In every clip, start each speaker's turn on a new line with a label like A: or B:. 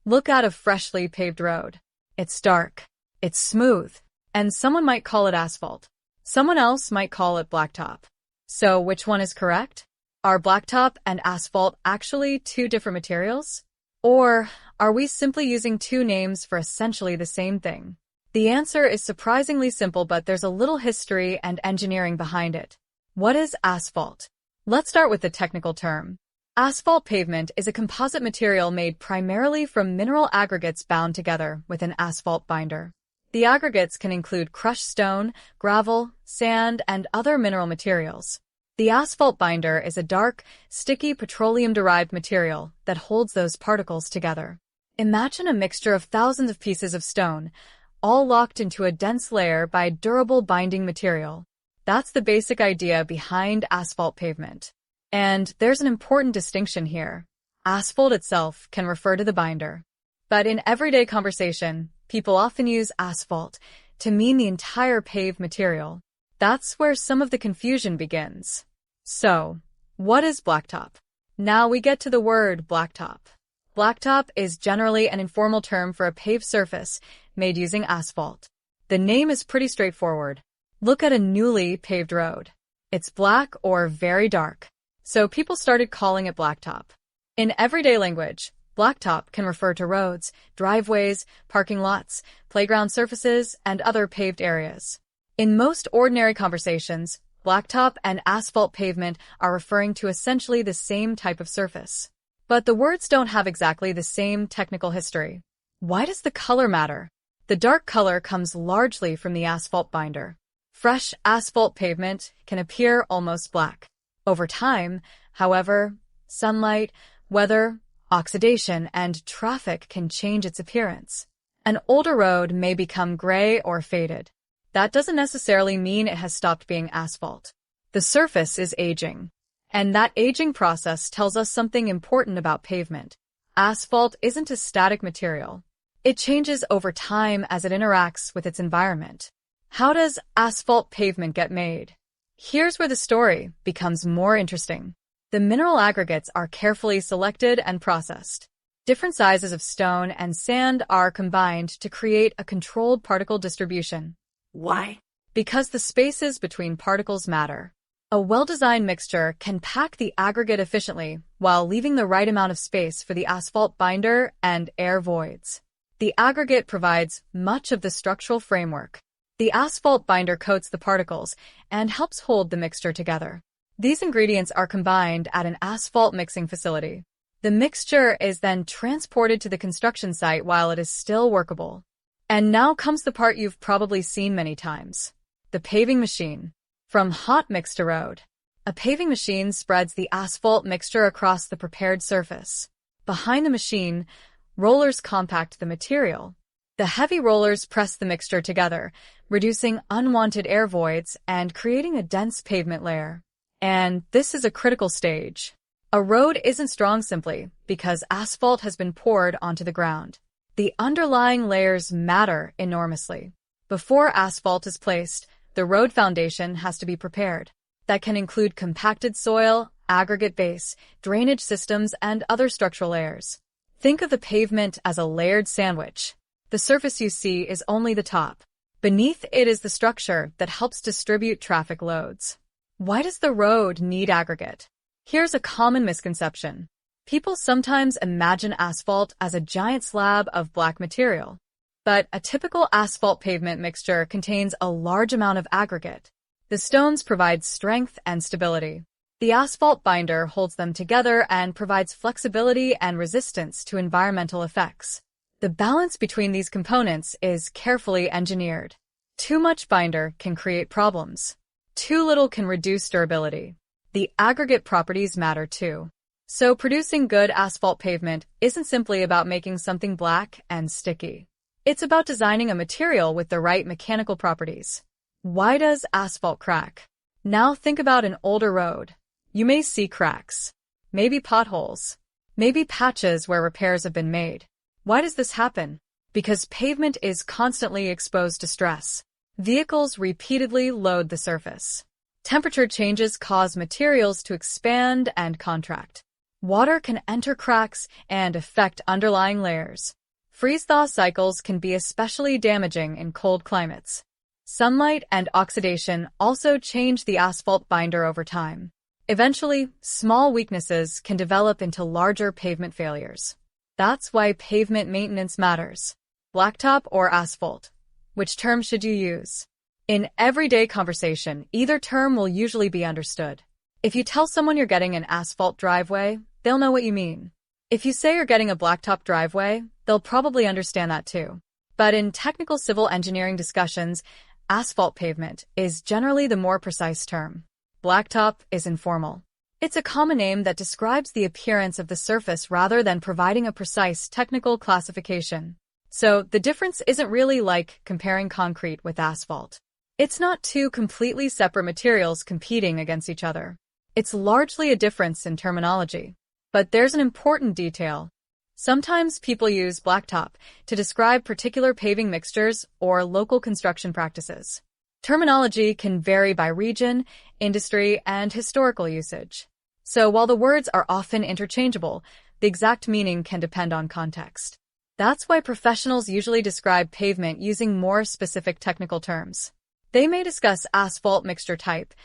A: Look at a freshly paved road. It's dark, it's smooth, and someone might call it asphalt. Someone else might call it blacktop. So which one is correct? Are blacktop and asphalt actually two different materials? Or are we simply using two names for essentially the same thing? The answer is surprisingly simple, but there's a little history and engineering behind it. What is asphalt? Let's start with the technical term. Asphalt pavement is a composite material made primarily from mineral aggregates bound together with an asphalt binder. The aggregates can include crushed stone, gravel, sand, and other mineral materials. The asphalt binder is a dark, sticky petroleum-derived material that holds those particles together. Imagine a mixture of thousands of pieces of stone, all locked into a dense layer by durable binding material. That's the basic idea behind asphalt pavement. And there's an important distinction here. Asphalt itself can refer to the binder. But in everyday conversation, people often use asphalt to mean the entire paved material. That's where some of the confusion begins. So, what is blacktop? Now we get to the word blacktop. Blacktop is generally an informal term for a paved surface made using asphalt. The name is pretty straightforward. Look at a newly paved road. It's black or very dark. So people started calling it blacktop. In everyday language, blacktop can refer to roads, driveways, parking lots, playground surfaces, and other paved areas. In most ordinary conversations, blacktop and asphalt pavement are referring to essentially the same type of surface. But the words don't have exactly the same technical history. Why does the color matter? The dark color comes largely from the asphalt binder. Fresh asphalt pavement can appear almost black. Over time, however, sunlight, weather, oxidation, and traffic can change its appearance. An older road may become gray or faded. That doesn't necessarily mean it has stopped being asphalt. The surface is aging. And that aging process tells us something important about pavement. Asphalt isn't a static material. It changes over time as it interacts with its environment. How does asphalt pavement get made? Here's where the story becomes more interesting. The mineral aggregates are carefully selected and processed. Different sizes of stone and sand are combined to create a controlled particle distribution.
B: Why?
A: Because the spaces between particles matter. A well-designed mixture can pack the aggregate efficiently while leaving the right amount of space for the asphalt binder and air voids. The aggregate provides much of the structural framework. The asphalt binder coats the particles and helps hold the mixture together. These ingredients are combined at an asphalt mixing facility. The mixture is then transported to the construction site while it is still workable. And now comes the part you've probably seen many times. The paving machine. From hot mix to road. A paving machine spreads the asphalt mixture across the prepared surface. Behind the machine, rollers compact the material. The heavy rollers press the mixture together, reducing unwanted air voids and creating a dense pavement layer. And this is a critical stage. A road isn't strong simply because asphalt has been poured onto the ground. The underlying layers matter enormously. Before asphalt is placed, the road foundation has to be prepared. That can include compacted soil, aggregate base, drainage systems, and other structural layers. Think of the pavement as a layered sandwich. The surface you see is only the top. Beneath it is the structure that helps distribute traffic loads. Why does the road need aggregate? Here's a common misconception. People sometimes imagine asphalt as a giant slab of black material. But a typical asphalt pavement mixture contains a large amount of aggregate. The stones provide strength and stability. The asphalt binder holds them together and provides flexibility and resistance to environmental effects. The balance between these components is carefully engineered. Too much binder can create problems. Too little can reduce durability. The aggregate properties matter too. So producing good asphalt pavement isn't simply about making something black and sticky. It's about designing a material with the right mechanical properties. Why does asphalt crack? Now think about an older road. You may see cracks, maybe potholes, maybe patches where repairs have been made. Why does this happen? Because pavement is constantly exposed to stress. Vehicles repeatedly load the surface. Temperature changes cause materials to expand and contract. Water can enter cracks and affect underlying layers. Freeze-thaw cycles can be especially damaging in cold climates. Sunlight and oxidation also change the asphalt binder over time. Eventually, small weaknesses can develop into larger pavement failures. That's why pavement maintenance matters. Blacktop or asphalt? Which term should you use? In everyday conversation, either term will usually be understood. If you tell someone you're getting an asphalt driveway, they'll know what you mean. If you say you're getting a blacktop driveway, they'll probably understand that too. But in technical civil engineering discussions, asphalt pavement is generally the more precise term. Blacktop is informal. It's a common name that describes the appearance of the surface rather than providing a precise technical classification. So the difference isn't really like comparing concrete with asphalt. It's not two completely separate materials competing against each other. It's largely a difference in terminology. But there's an important detail. Sometimes people use blacktop to describe particular paving mixtures or local construction practices. Terminology can vary by region, industry, and historical usage. So while the words are often interchangeable, the exact meaning can depend on context. That's why professionals usually describe pavement using more specific technical terms. They may discuss asphalt mixture type,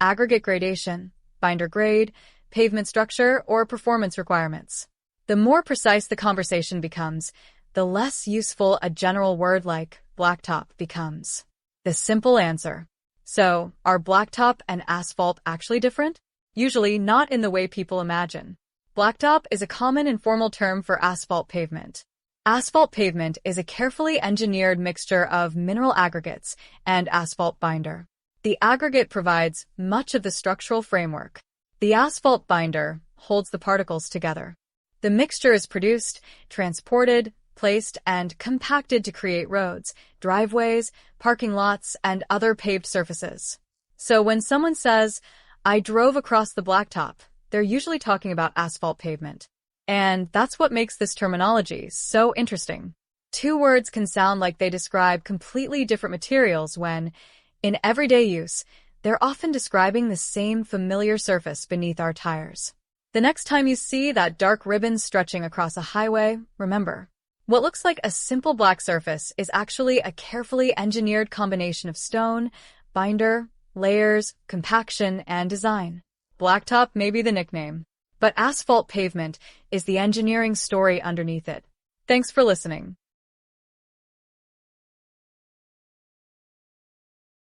A: aggregate gradation, binder grade, pavement structure, or performance requirements. The more precise the conversation becomes, the less useful a general word like blacktop becomes. The simple answer. So, are blacktop and asphalt actually different? Usually not in the way people imagine. Blacktop is a common informal term for asphalt pavement. Asphalt pavement is a carefully engineered mixture of mineral aggregates and asphalt binder. The aggregate provides much of the structural framework. The asphalt binder holds the particles together. The mixture is produced, transported, placed, and compacted to create roads, driveways, parking lots, and other paved surfaces. So when someone says, "I drove across the blacktop," they're usually talking about asphalt pavement. And that's what makes this terminology so interesting. Two words can sound like they describe completely different materials when, in everyday use, they're often describing the same familiar surface beneath our tires. The next time you see that dark ribbon stretching across a highway, remember, what looks like a simple black surface is actually a carefully engineered combination of stone, binder, layers, compaction, and design. Blacktop may be the nickname, but asphalt pavement is the engineering story underneath it. Thanks for listening.